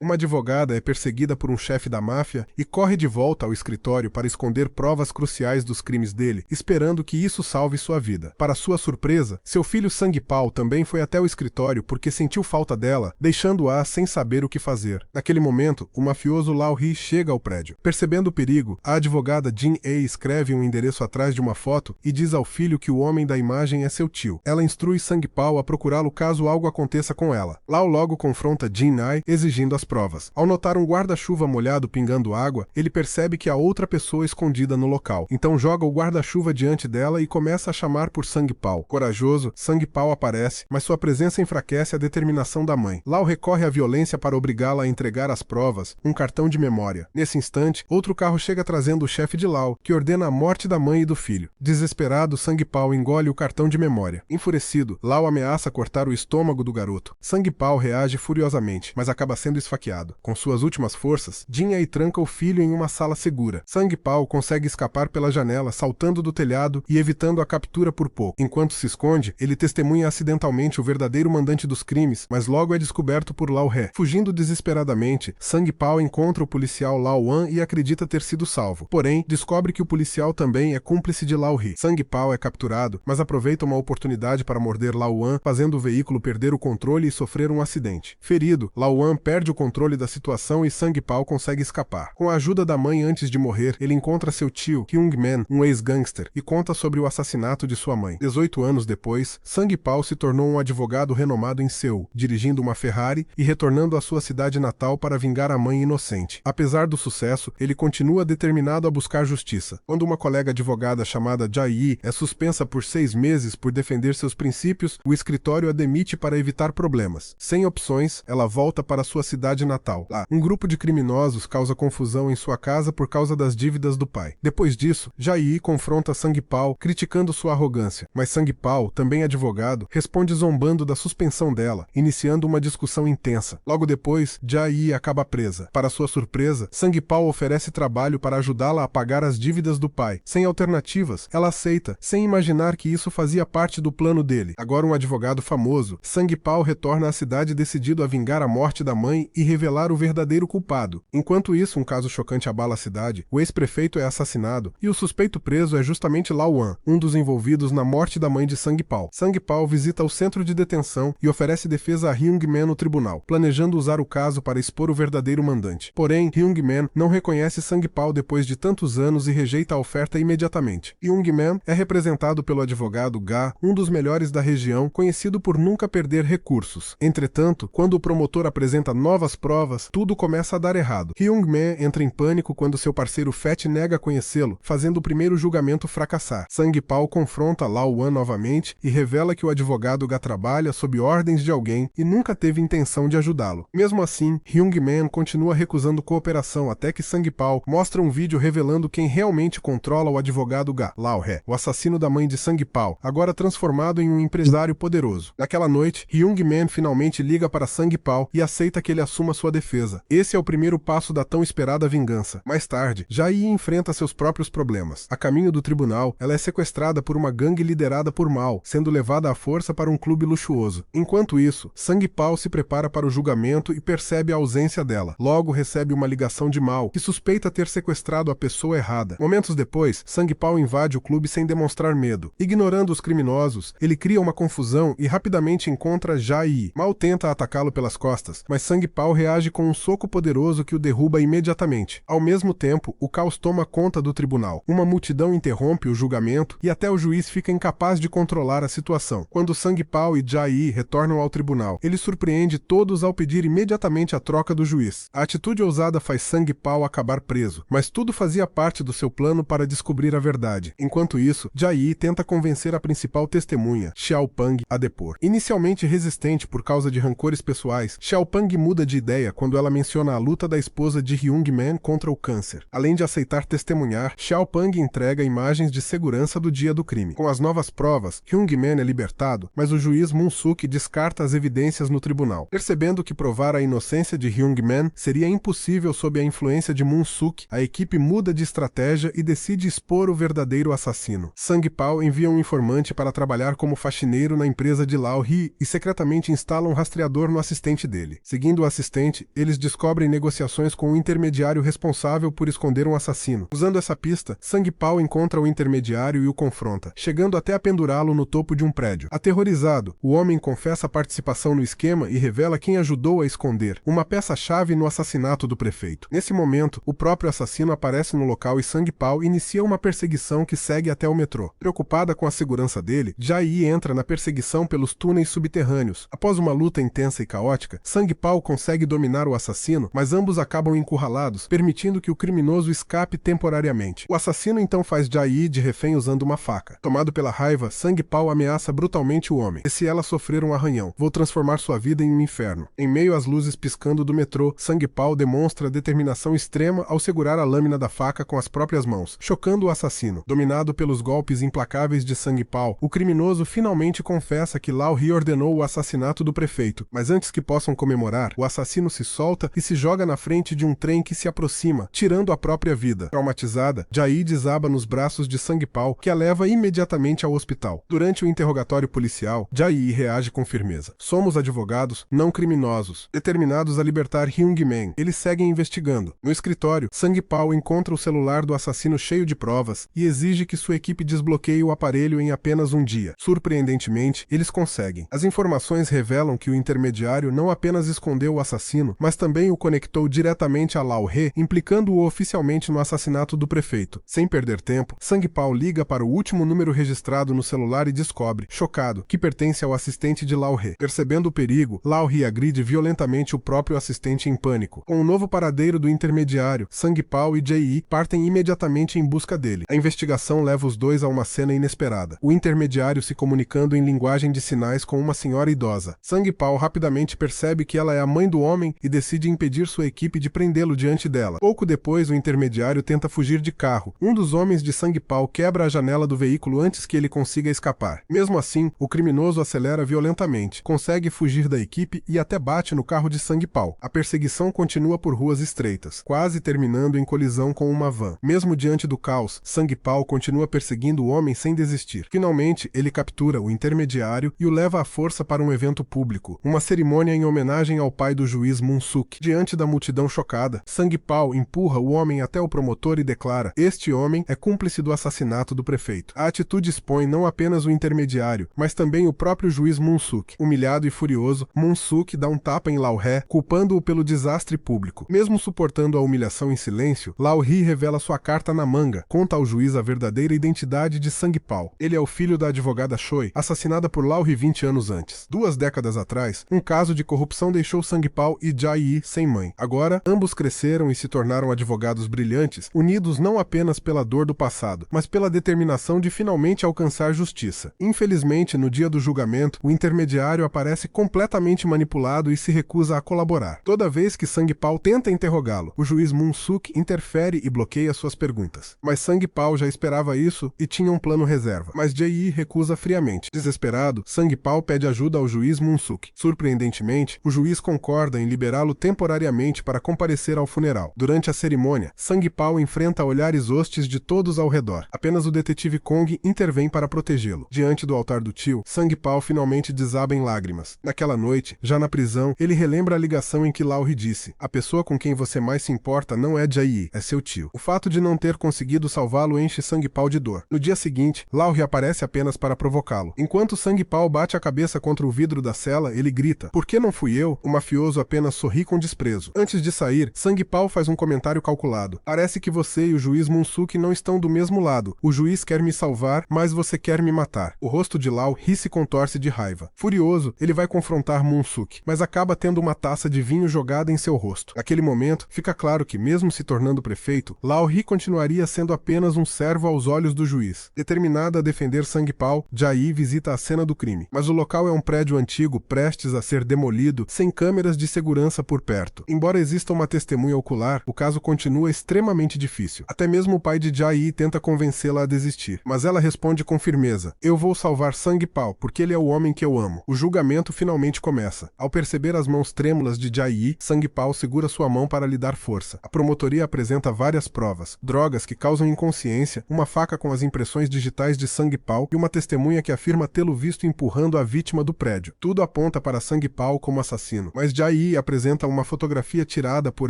Uma advogada é perseguida por um chefe da máfia e corre de volta ao escritório para esconder provas cruciais dos crimes dele, esperando que isso salve sua vida. Para sua surpresa, seu filho Sangue-Pau também foi até o escritório porque sentiu falta dela, deixando-a sem saber o que fazer. Naquele momento, o mafioso Lao-Ri chega ao prédio. Percebendo o perigo, a advogada Jin-A escreve um endereço atrás de uma foto e diz ao filho que o homem da imagem é seu tio. Ela instrui Sangue-Pau a procurá-lo caso algo aconteça com ela. Lao logo confronta Jin-A exigindo as provas. Ao notar um guarda-chuva molhado pingando água, ele percebe que há outra pessoa escondida no local. Então joga o guarda-chuva diante dela e começa a chamar por Sangue-Pau. Corajoso, Sangue-Pau aparece, mas sua presença enfraquece a determinação da mãe. Lao recorre à violência para obrigá-la a entregar as provas, um cartão de memória. Nesse instante, outro carro chega trazendo o chefe de Lao, que ordena a morte da mãe e do filho. Desesperado, Sangue-Pau engole o cartão de memória. Enfurecido, Lao ameaça cortar o estômago do garoto. Sangue-Pau reage furiosamente, mas acaba sendo esfaqueado. Com suas últimas forças, Jin-A tranca o filho em uma sala segura. Sangue-Pau consegue escapar pela janela, saltando do telhado e evitando a captura por pouco. Enquanto se esconde, ele testemunha acidentalmente o verdadeiro mandante dos crimes, mas logo é descoberto por Lao-He. Fugindo desesperadamente, Sangue-Pau encontra o policial Lao-Wan e acredita ter sido salvo. Porém, descobre que o policial também é cúmplice de Lao-Ri. Sangue-Pau é capturado, mas aproveita uma oportunidade para morder Lao-Wan, fazendo o veículo perder o controle e sofrer um acidente. Ferido, Lao-Wan perde o controle da situação e Sangue-Pau consegue escapar. Com a ajuda da mãe antes de morrer, ele encontra seu tio, Hyung-Man, um ex-gangster, e conta sobre o assassinato de sua mãe. 18 anos depois, Sangue-Pau se tornou um advogado renomado em Seul, dirigindo uma Ferrari e retornando à sua cidade natal para vingar a mãe inocente. Apesar do sucesso, ele continua determinado a buscar justiça. Quando uma colega advogada chamada Jai-Yi é suspensa por 6 meses por defender seus princípios, o escritório a demite para evitar problemas. Sem opções, ela volta para sua cidade natal. Lá, um grupo de criminosos causa confusão em sua casa por causa das dívidas do pai. Depois disso, Jai-Yi confronta Sangue-Pau, criticando sua arrogância. Mas Sangue-Pau, também advogado, responde zombando da suspensão dela, iniciando uma discussão intensa. Logo depois, Jai-Yi acaba presa. Para sua surpresa, Sangue-Pau oferece trabalho para ajudá-la a pagar as dívidas do pai. Sem alternativas, ela aceita, sem imaginar que isso fazia parte do plano dele. Agora um advogado famoso, Sangue-Pau retorna à cidade decidido a vingar a morte da mãe e revelar o verdadeiro culpado. Enquanto isso, um caso chocante abala a cidade, o ex-prefeito é assassinado e o suspeito preso é justamente Lao-Wan, um dos envolvidos na morte da mãe de Sangue-Pau. Sangue-Pau visita o centro de detenção e oferece defesa a Hyung-Man no tribunal, planejando usar o caso para expor o verdadeiro mandante. Porém, Hyung-Man não reconhece Sangue-Pau depois de tantos anos e rejeita a oferta imediatamente. Hyung-Man é representado pelo advogado Ga, um dos melhores da região, conhecido por nunca perder recursos. Entretanto, quando o promotor apresenta novas provas, tudo começa a dar errado. Hyung-Man entra em pânico quando seu parceiro Fett nega conhecê-lo, fazendo o primeiro julgamento fracassar. Sangue-Pau confronta Lao-Wan novamente e revela que o advogado Ga trabalha sob ordens de alguém e nunca teve intenção de ajudá-lo. Mesmo assim, Hyung-Man continua recusando cooperação até que Sangue-Pau mostra um vídeo revelando quem realmente controla o advogado Ga, Lao-He, o assassino da mãe de Sangue-Pau, agora transformado em um empresário poderoso. Naquela noite, Hyung-Man finalmente liga para Sangue-Pau e aceita que ele assuma sua defesa. Esse é o primeiro passo da tão esperada vingança. Mais tarde, Jai enfrenta seus próprios problemas. A caminho do tribunal, ela é sequestrada por uma gangue liderada por Mao, sendo levada à força para um clube luxuoso. Enquanto isso, Sangue-Pau se prepara para o julgamento e percebe a ausência dela. Logo recebe uma ligação de Mao, que suspeita ter sequestrado a pessoa errada. Momentos depois, Sangue-Pau invade o clube sem demonstrar medo. Ignorando os criminosos, ele cria uma confusão e rapidamente encontra Jai. Mao tenta atacá-lo pelas costas, mas Sangue-Pau reage com um soco poderoso que o derruba imediatamente. Ao mesmo tempo, o caos toma conta do tribunal. Uma multidão interrompe o julgamento e até o juiz fica incapaz de controlar a situação. Quando Sangue-Pau e Jai retornam ao tribunal, ele surpreende todos ao pedir imediatamente a troca do juiz. A atitude ousada faz Sangue-Pau acabar preso, mas tudo fazia parte do seu plano para descobrir a verdade. Enquanto isso, Jai tenta convencer a principal testemunha, Xiaopang, a depor. Inicialmente resistente por causa de rancores pessoais, Xiaopang muda de ideia quando ela menciona a luta da esposa de Hyung-Man contra o câncer. Além de aceitar testemunhar, Xiaopang entrega imagens de segurança do dia do crime. Com as novas provas, Hyung-Man é libertado, mas o juiz Moon-Suk descarta as evidências no tribunal. Percebendo que provar a inocência de Hyung-Man seria impossível sob a influência de Moon-Suk, a equipe muda de estratégia e decide expor o verdadeiro assassino. Sangue-Pau envia um informante para trabalhar como faxineiro na empresa de Lao-Ri e secretamente instala um rastreador no assistente dele. Seguindo o assistente insistente, eles descobrem negociações com o intermediário responsável por esconder um assassino. Usando essa pista, Sangue Pao encontra o intermediário e o confronta, chegando até a pendurá-lo no topo de um prédio. Aterrorizado, o homem confessa a participação no esquema e revela quem ajudou a esconder uma peça-chave no assassinato do prefeito. Nesse momento, o próprio assassino aparece no local e Sangue Pao inicia uma perseguição que segue até o metrô. Preocupada com a segurança dele, Jia-Yi entra na perseguição pelos túneis subterrâneos. Após uma luta intensa e caótica, Sangue Pao consegue dominar o assassino, mas ambos acabam encurralados, permitindo que o criminoso escape temporariamente. O assassino então faz Jia-Yi de refém usando uma faca. Tomado pela raiva, Sangue Pao ameaça brutalmente o homem. E se ela sofrer um arranhão, vou transformar sua vida em um inferno. Em meio às luzes piscando do metrô, Sangue Pao demonstra determinação extrema ao segurar a lâmina da faca com as próprias mãos, chocando o assassino. Dominado pelos golpes implacáveis de Sangue Pao, o criminoso finalmente confessa que Lao He ordenou o assassinato do prefeito, mas antes que possam comemorar, o assassino se solta e se joga na frente de um trem que se aproxima, tirando a própria vida. Traumatizada, Jia-Yi desaba nos braços de Sangue Pao, que a leva imediatamente ao hospital. Durante o interrogatório policial, Jia-Yi reage com firmeza. Somos advogados, não criminosos, determinados a libertar Hyung-Man. Eles seguem investigando. No escritório, Sangue Pao encontra o celular do assassino cheio de provas e exige que sua equipe desbloqueie o aparelho em apenas um dia. Surpreendentemente, eles conseguem. As informações revelam que o intermediário não apenas escondeu o assassino, mas também o conectou diretamente a Lao He, implicando-o oficialmente no assassinato do prefeito. Sem perder tempo, Sangue Pao liga para o último número registrado no celular e descobre, chocado, que pertence ao assistente de Lao He. Percebendo o perigo, Lao He agride violentamente o próprio assistente em pânico. Com o novo paradeiro do intermediário, Sangue Pao e Jia-Yi partem imediatamente em busca dele. A investigação leva os dois a uma cena inesperada. O intermediário se comunicando em linguagem de sinais com uma senhora idosa. Sangue Pao rapidamente percebe que ela é a mãe do homem e decide impedir sua equipe de prendê-lo diante dela. Pouco depois, o intermediário tenta fugir de carro. Um dos homens de Sangue Pao quebra a janela do veículo antes que ele consiga escapar. Mesmo assim, o criminoso acelera violentamente, consegue fugir da equipe e até bate no carro de Sangue Pao. A perseguição continua por ruas estreitas, quase terminando em colisão com uma van. Mesmo diante do caos, Sangue Pao continua perseguindo o homem sem desistir. Finalmente, ele captura o intermediário e o leva à força para um evento público, uma cerimônia em homenagem ao pai do juiz Moon-suk. Diante da multidão chocada, Sangue Pao empurra o homem até o promotor e declara: este homem é cúmplice do assassinato do prefeito. A atitude expõe não apenas o intermediário, mas também o próprio juiz Moon-suk. Humilhado e furioso, Moon-suk dá um tapa em Lao He, culpando-o pelo desastre público. Mesmo suportando a humilhação em silêncio, Lao He revela sua carta na manga, conta ao juiz a verdadeira identidade de Sangue Pao. Ele é o filho da advogada Choi, assassinada por Lao He 20 anos antes. 2 décadas atrás, um caso de corrupção deixou Sangue Pao e Jia-Yi sem mãe. Agora, ambos cresceram e se tornaram advogados brilhantes, unidos não apenas pela dor do passado, mas pela determinação de finalmente alcançar justiça. Infelizmente, no dia do julgamento, o intermediário aparece completamente manipulado e se recusa a colaborar. Toda vez que Sangue Pao tenta interrogá-lo, o juiz Moon-suk interfere e bloqueia suas perguntas. Mas Sangue Pao já esperava isso e tinha um plano reserva. Mas Jia-Yi recusa friamente. Desesperado, Sangue Pao pede ajuda ao juiz Moon-suk. Surpreendentemente, o juiz concorda em liberá-lo temporariamente para comparecer ao funeral. Durante a cerimônia, Sangue Pao enfrenta olhares hostis de todos ao redor. Apenas o detetive Kong intervém para protegê-lo. Diante do altar do tio, Sangue Pao finalmente desaba em lágrimas. Naquela noite, já na prisão, ele relembra a ligação em que Lao He disse: a pessoa com quem você mais se importa não é Jia-Yi, é seu tio. O fato de não ter conseguido salvá-lo enche Sangue Pao de dor. No dia seguinte, Lao He aparece apenas para provocá-lo. Enquanto Sangue Pao bate a cabeça contra o vidro da cela, ele grita: por que não fui eu? O mafioso apenas sorri com desprezo. Antes de sair, Sangue Pao faz um comentário calculado. Parece que você e o juiz Moon-suk não estão do mesmo lado. O juiz quer me salvar, mas você quer me matar. O rosto de Lao ri se contorce de raiva. Furioso, ele vai confrontar Moon-suk, mas acaba tendo uma taça de vinho jogada em seu rosto. Naquele momento, fica claro que, mesmo se tornando prefeito, Lao He continuaria sendo apenas um servo aos olhos do juiz. Determinada a defender Sangue Pao, Jia-Yi visita a cena do crime. Mas o local é um prédio antigo prestes a ser demolido, sem câmeras de segurança por perto. Embora exista uma testemunha ocular, o caso continua extremamente difícil. Até mesmo o pai de Jia-Yi tenta convencê-la a desistir, mas ela responde com firmeza: eu vou salvar Sangue Pao, porque ele é o homem que eu amo. O julgamento finalmente começa. Ao perceber as mãos trêmulas de Jia-Yi, Sangue Pao segura sua mão para lhe dar força. A promotoria apresenta várias provas: drogas que causam inconsciência, uma faca com as impressões digitais de Sangue Pao e uma testemunha que afirma tê-lo visto empurrando a vítima do prédio. Tudo aponta para Sangue Pao como assassino, mas Jia-Yi Jai apresenta uma fotografia tirada por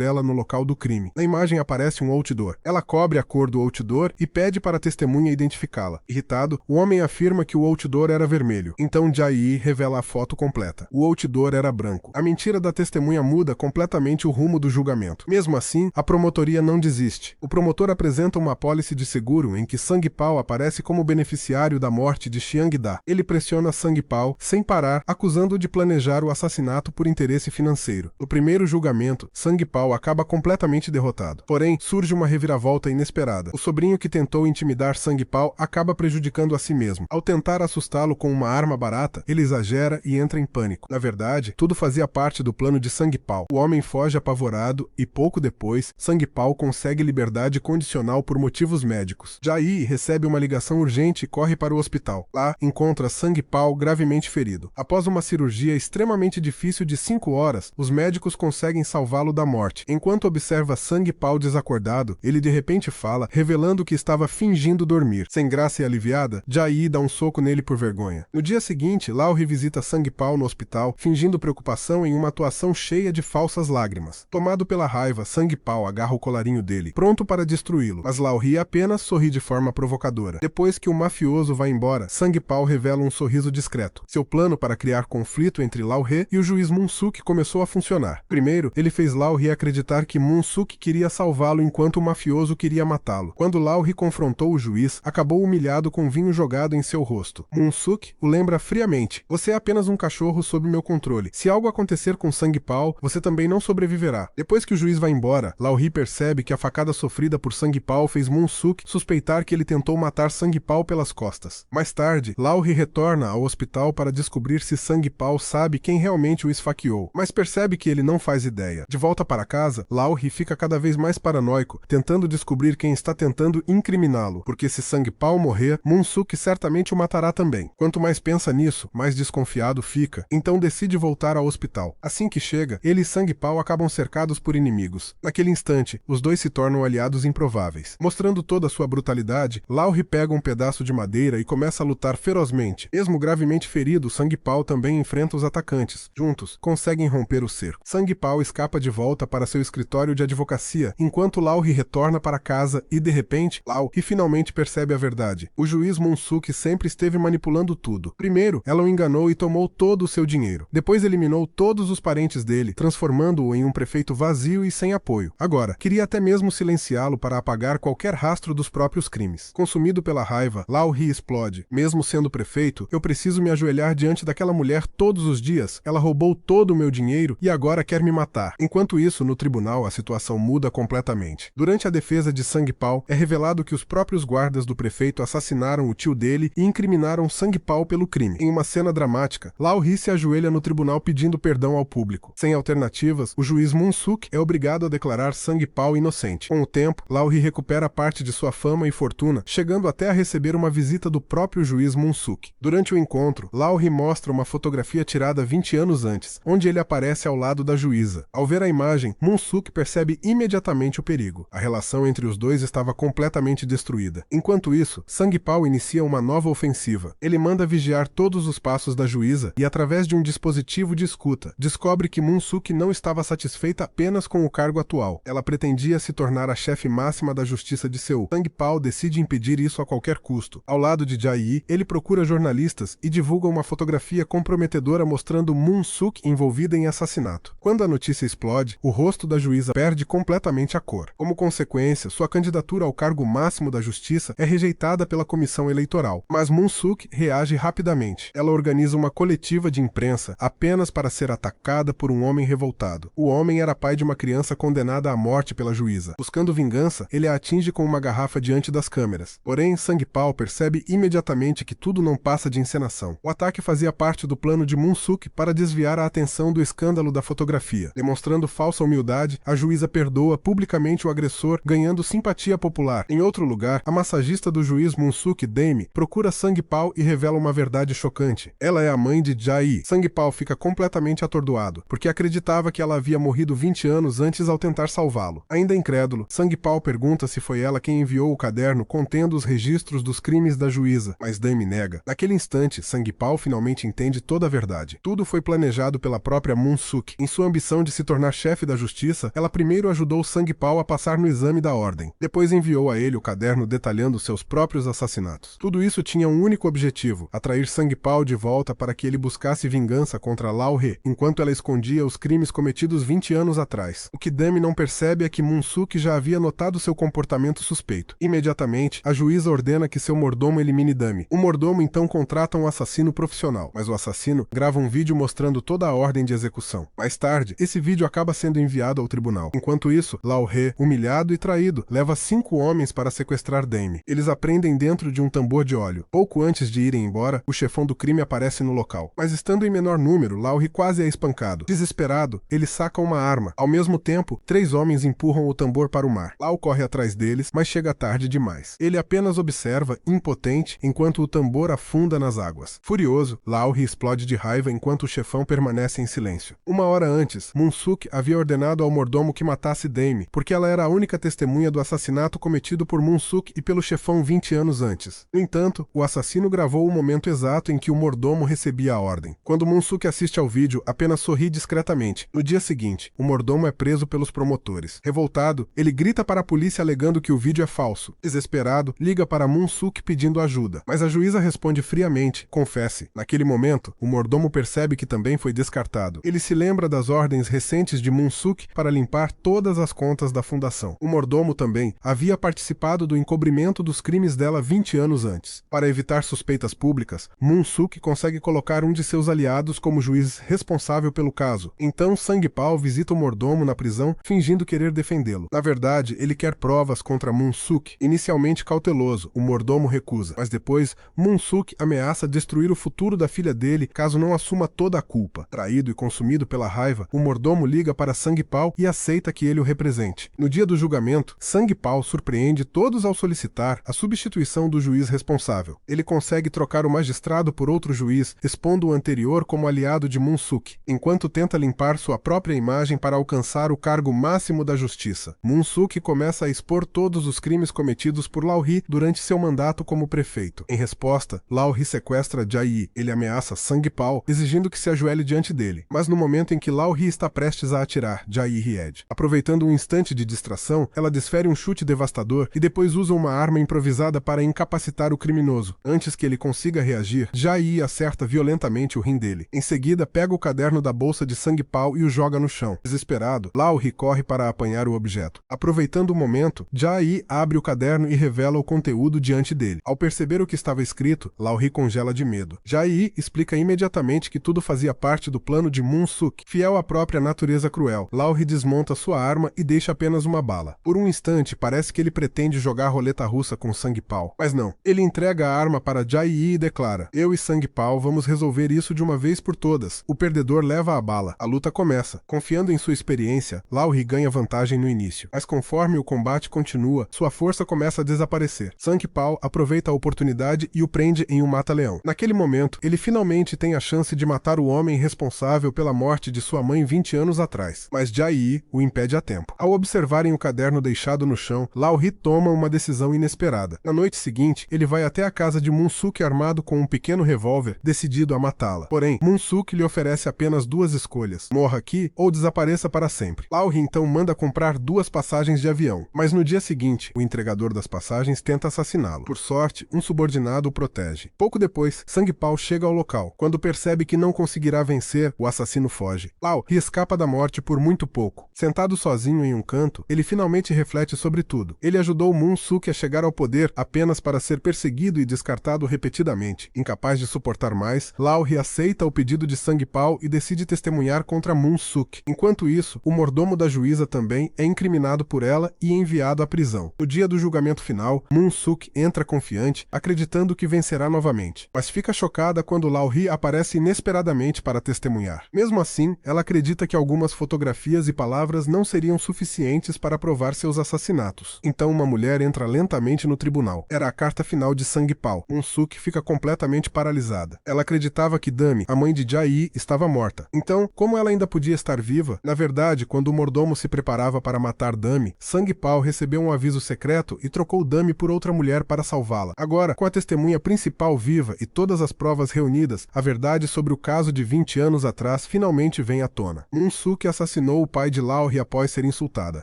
ela no local do crime. Na imagem aparece um outdoor. Ela cobre a cor do outdoor e pede para a testemunha identificá-la. Irritado, o homem afirma que o outdoor era vermelho. Então Jai revela a foto completa. O outdoor era branco. A mentira da testemunha muda completamente o rumo do julgamento. Mesmo assim, a promotoria não desiste. O promotor apresenta uma apólice de seguro em que Sang-Pao aparece como beneficiário da morte de Xiang-Da. Ele pressiona Sang-Pao sem parar, acusando-o de planejar o assassinato por interesse financeiro. No primeiro julgamento, Sang-Pao acaba completamente derrotado. Porém, surge uma reviravolta inesperada. O sobrinho que tentou intimidar Sang-Pao acaba prejudicando a si mesmo. Ao tentar assustá-lo com uma arma barata, ele exagera e entra em pânico. Na verdade, tudo fazia parte do plano de Sang-Pao. O homem foge apavorado e, pouco depois, Sang-Pao consegue liberdade condicional por motivos médicos. Jai recebe uma ligação urgente e corre para o hospital. Lá, encontra Sang-Pao gravemente ferido. Após uma cirurgia extremamente difícil de 5 horas, os médicos conseguem salvá-lo da morte. Enquanto observa Sang-Pao desacordado, ele de repente fala, revelando que estava fingindo dormir. Sem graça e aliviada, Jai dá um soco nele por vergonha. No dia seguinte, Lao revisita Sang-Pao no hospital, fingindo preocupação em uma atuação cheia de falsas lágrimas. Tomado pela raiva, Sang-Pao agarra o colarinho dele, pronto para destruí-lo, mas Lao Ri apenas sorri de forma provocadora. Depois que o mafioso vai embora, Sang-Pao revela um sorriso discreto. Seu plano para criar conflito entre Lao He e o juiz Moon-Suk começou a funcionar. Primeiro, ele fez Lao Ri acreditar que Moon-Suk queria salvá-lo enquanto o mafioso queria matá-lo. Quando Lao Ri confrontou o juiz, acabou humilhado com vinho jogado em seu rosto. Moon-Suk o lembra friamente. Você é apenas um cachorro sob meu controle. Se algo acontecer com Sang-Pao, você também não sobreviverá. Depois que o juiz vai embora, Lao Ri percebe que a facada sofrida por Sang-Pao fez Moon-Suk suspeitar que ele tentou matar Sang-Pao pelas costas. Mais tarde, Lao Ri retorna ao hospital para descobrir se Sang-Pao sabe quem realmente o esfaqueou, mas percebe que ele não faz ideia. De volta para casa, Lao Ri fica cada vez mais paranoico, tentando descobrir quem está tentando incriminá-lo, porque se Sang-Pao morrer, Moon-Suk certamente o matará também. Quanto mais pensa nisso, mais desconfiado fica, então decide voltar ao hospital. Assim que chega, ele e Sang-Pao acabam cercados por inimigos. Naquele instante, os dois se tornam aliados improváveis. Mostrando toda a sua brutalidade, Lao Ri pega um pedaço de madeira e começa a lutar ferozmente. Mesmo gravemente ferido, Sang-Pao também enfrenta os atacantes. Juntos, conseguem romper o cerco. Sang-Pao escapa de volta para seu escritório de advocacia, enquanto Lao Ri retorna para casa e, de repente, Lao Ri finalmente percebe a verdade. O juiz Moon-Suk sempre esteve manipulando tudo. Primeiro, ela o enganou e tomou todo o seu dinheiro. Depois eliminou todos os parentes dele, transformando-o em um prefeito vazio e sem apoio. Agora, queria até mesmo silenciá-lo para apagar qualquer rastro dos próprios crimes. Consumido pela raiva, Lao Ri explode. Mesmo sendo prefeito, eu preciso me ajoelhar diante daquela mulher todos os dias. Ela roubou todo o meu dinheiro e agora quer me matar. Enquanto isso, no tribunal, a situação muda completamente. Durante a defesa de Sang-Pao, é revelado que os próprios guardas do prefeito assassinaram o tio dele e incriminaram Sang-Pao pelo crime. Em uma cena dramática, Lao Ri se ajoelha no tribunal pedindo perdão ao público. Sem alternativas, o juiz Moon-Suk é obrigado a declarar Sang-Pao inocente. Com o tempo, Lao Ri recupera parte de sua fama e fortuna, chegando até a receber uma visita do próprio juiz Moon-Suk. Durante o encontro, Lao Ri mostra uma fotografia tirada 20 anos antes, onde ele aparece ao lado da juíza. Ao ver a imagem, Moon-Suk percebe imediatamente o perigo. A relação entre os dois estava completamente destruída. Enquanto isso, Sang-Pao inicia uma nova ofensiva. Ele manda vigiar todos os passos da juíza e, através de um dispositivo de escuta, descobre que Moon-Suk não estava satisfeita apenas com o cargo atual. Ela pretendia se tornar a chefe máxima da justiça de Seul. Sang-Pao decide impedir isso a qualquer custo. Ao lado de Jai, ele procura jornalistas e divulga uma fotografia comprometedora mostrando Moon-Suk envolvida em assassinato. Quando a notícia explode, o rosto da juíza perde completamente a cor. Como consequência, sua candidatura ao cargo máximo da justiça é rejeitada pela comissão eleitoral. Mas Moon-Suk reage rapidamente. Ela organiza uma coletiva de imprensa apenas para ser atacada por um homem revoltado. O homem era pai de uma criança condenada à morte pela juíza. Buscando vingança, ele a atinge com uma garrafa diante das câmeras. Porém, Sang-Pao percebe imediatamente que tudo não passa de encenação. O ataque fazia parte do plano de Moon-Suk para desviar a atenção do escândalo da fotografia. Demonstrando falsa humildade, a juíza perdoa publicamente o agressor, ganhando simpatia popular. Em outro lugar, a massagista do juiz Moon-Suk, Dame, procura Sang-Pao e revela uma verdade chocante. Ela é a mãe de Jai. Sang-Pao fica completamente atordoado, porque acreditava que ela havia morrido 20 anos antes ao tentar salvá-lo. Ainda incrédulo, Sang-Pao pergunta se foi ela quem enviou o caderno contendo os registros dos crimes da juíza, mas Dame nega. Naquele instante, Sang-Pao finalmente entende toda a verdade. Tudo foi planejado pela própria Moon-Suk. Moon-suk. Em sua ambição de se tornar chefe da justiça, ela primeiro ajudou Sang-pal a passar no exame da ordem. Depois enviou a ele o caderno detalhando seus próprios assassinatos. Tudo isso tinha um único objetivo: atrair Sang-pal de volta para que ele buscasse vingança contra Lao He, enquanto ela escondia os crimes cometidos 20 anos atrás. O que Dami não percebe é que Moon-suk já havia notado seu comportamento suspeito. Imediatamente, a juíza ordena que seu mordomo elimine Dami. O mordomo então contrata um assassino profissional, mas o assassino grava um vídeo mostrando toda a ordem de execução. Mais tarde, esse vídeo acaba sendo enviado ao tribunal. Enquanto isso, Lao He, humilhado e traído, leva 5 homens para sequestrar Dami. Eles a prendem dentro de um tambor de óleo. Pouco antes de irem embora, o chefão do crime aparece no local. Mas estando em menor número, Lao He quase é espancado. Desesperado, ele saca uma arma. Ao mesmo tempo, 3 homens empurram o tambor para o mar. Lao corre atrás deles, mas chega tarde demais. Ele apenas observa, impotente, enquanto o tambor afunda nas águas. Furioso, Lao He explode de raiva enquanto o chefão permanece em silêncio. Uma hora antes, Moon-suk havia ordenado ao mordomo que matasse Dami, porque ela era a única testemunha do assassinato cometido por Moon-suk e pelo chefão 20 anos antes. No entanto, o assassino gravou o momento exato em que o mordomo recebia a ordem. Quando Moon-suk assiste ao vídeo, apenas sorri discretamente. No dia seguinte, o mordomo é preso pelos promotores. Revoltado, ele grita para a polícia alegando que o vídeo é falso. Desesperado, liga para Moon-suk pedindo ajuda, mas a juíza responde friamente: confesse. Naquele momento, o mordomo percebe que também foi descartado. Ele se lembra das ordens recentes de Moon-suk para limpar todas as contas da fundação. O mordomo também havia participado do encobrimento dos crimes dela 20 anos antes. Para evitar suspeitas públicas, Moon-suk consegue colocar um de seus aliados como juiz responsável pelo caso. Então, Sang-pal visita o mordomo na prisão, fingindo querer defendê-lo. Na verdade, ele quer provas contra Moon-suk. Inicialmente cauteloso, o mordomo recusa, mas depois, Moon-suk ameaça destruir o futuro da filha dele caso não assuma toda a culpa. Traído e consumido pela raiva, o mordomo liga para Sang-pal e aceita que ele o represente. No dia do julgamento, Sang-pal surpreende todos ao solicitar a substituição do juiz responsável. Ele consegue trocar o magistrado por outro juiz, expondo o anterior como aliado de Moon-suk, enquanto tenta limpar sua própria imagem para alcançar o cargo máximo da justiça. Moon-suk começa a expor todos os crimes cometidos por Lao He durante seu mandato como prefeito. Em resposta, Lao He sequestra Jai-yi. Ele ameaça Sang-pal, exigindo que se ajoelhe diante dele. Mas no momento em que Lao He está prestes a atirar, Jai-yi reage. Aproveitando um instante de distração, ela desfere um chute devastador e depois usa uma arma improvisada para incapacitar o criminoso. Antes que ele consiga reagir, Jai-yi acerta violentamente o rim dele. Em seguida, pega o caderno da bolsa de Sang-pal e o joga no chão. Desesperado, Lao He corre para apanhar o objeto. Aproveitando o momento, Jai-yi abre o caderno e revela o conteúdo diante dele. Ao perceber o que estava escrito, Lao He congela de medo. Jai-yi explica imediatamente que tudo fazia parte do plano de Moon-suk, fiel à própria natureza cruel. Lao He desmonta sua arma e deixa apenas uma bala. Por um instante, parece que ele pretende jogar roleta russa com Sang-pal. Mas não. Ele entrega a arma para Jai-yi e declara: eu e Sang-pal vamos resolver isso de uma vez por todas. O perdedor leva a bala. A luta começa. Confiando em sua experiência, Lao He ganha vantagem no início. Mas conforme o combate continua, sua força começa a desaparecer. Sang-pal aproveita a oportunidade e o prende em um mata-leão. Naquele momento, ele finalmente tem a chance de matar o homem responsável pela morte de sua mãe 20 anos atrás. Mas Jai-yi o impede a tempo. Ao observarem o caderno deixado no chão, Lao He toma uma decisão inesperada. Na noite seguinte, ele vai até a casa de Moon-suk armado com um pequeno revólver, decidido a matá-la. Porém, Moon-suk lhe oferece apenas 2 escolhas: morra aqui ou desapareça para sempre. Lao He então manda comprar 2 passagens de avião, mas no dia seguinte, o entregador das passagens tenta assassiná-lo. Por sorte, um subordinado o protege. Pouco depois, Sang-pal chega ao local. Quando percebe que não conseguirá vencer, o assassino foge. Lao He escapa da morte por muito pouco. Sentado sozinho em um canto, ele finalmente reflete sobre tudo. Ele ajudou Moon-suk a chegar ao poder apenas para ser perseguido e descartado repetidamente. Incapaz de suportar mais, Lao He aceita o pedido de Sang-pal e decide testemunhar contra Moon-suk. Enquanto isso, o mordomo da juíza também é incriminado por ela e enviado à prisão. No dia do julgamento final, Moon-suk entra confiante, acreditando que vencerá novamente, mas fica chocada quando Lao He aparece inesperadamente para testemunhar. Mesmo assim, ela acredita que algumas fotografias e palavras não seriam suficientes para provar seus assassinatos. Então uma mulher entra lentamente no tribunal. Era a carta final de Sang-pal. Moon-suk fica completamente paralisada. Ela acreditava que Dami, a mãe de Jai-yi, estava morta. Então, como ela ainda podia estar viva? Na verdade, quando o mordomo se preparava para matar Dami, Sang-pal recebeu um aviso secreto e trocou Dami por outra mulher para salvá-la. Agora, com a testemunha principal viva e todas as provas reunidas, a verdade sobre o caso de 20 anos atrás finalmente finalmente vem à tona. Moon-suk assassinou o pai de Laori após ser insultada.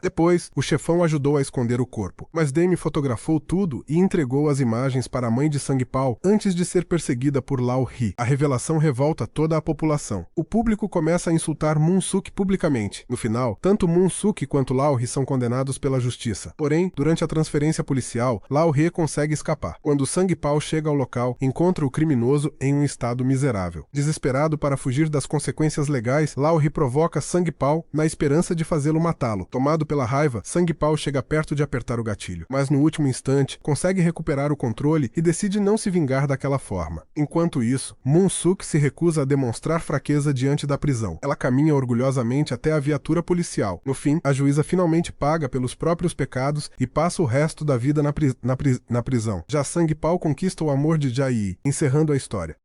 Depois, o chefão ajudou a esconder o corpo, mas Demi fotografou tudo e entregou as imagens para a mãe de Sang-pao antes de ser perseguida por Lao-hee. A revelação revolta toda a população. O público começa a insultar Moon-suk publicamente. No final, tanto Moon-suk quanto Lao-hee são condenados pela justiça. Porém, durante a transferência policial, Lao-hee consegue escapar. Quando Sang-pao chega ao local, encontra o criminoso em um estado miserável. Desesperado para fugir das consequências legais, Lao-hee provoca Sang-pao na esperança de fazê-lo matá-lo. Tomado pela raiva, Sang-pao chega perto de apertar o gatilho, mas no último instante consegue recuperar o controle e decide não se vingar daquela forma. Enquanto isso, Moon-suk se recusa a demonstrar fraqueza diante da prisão. Ela caminha orgulhosamente até a viatura policial. No fim, a juíza finalmente paga pelos próprios pecados e passa o resto da vida na prisão. Já Sang-pao conquista o amor de Jae, encerrando a história.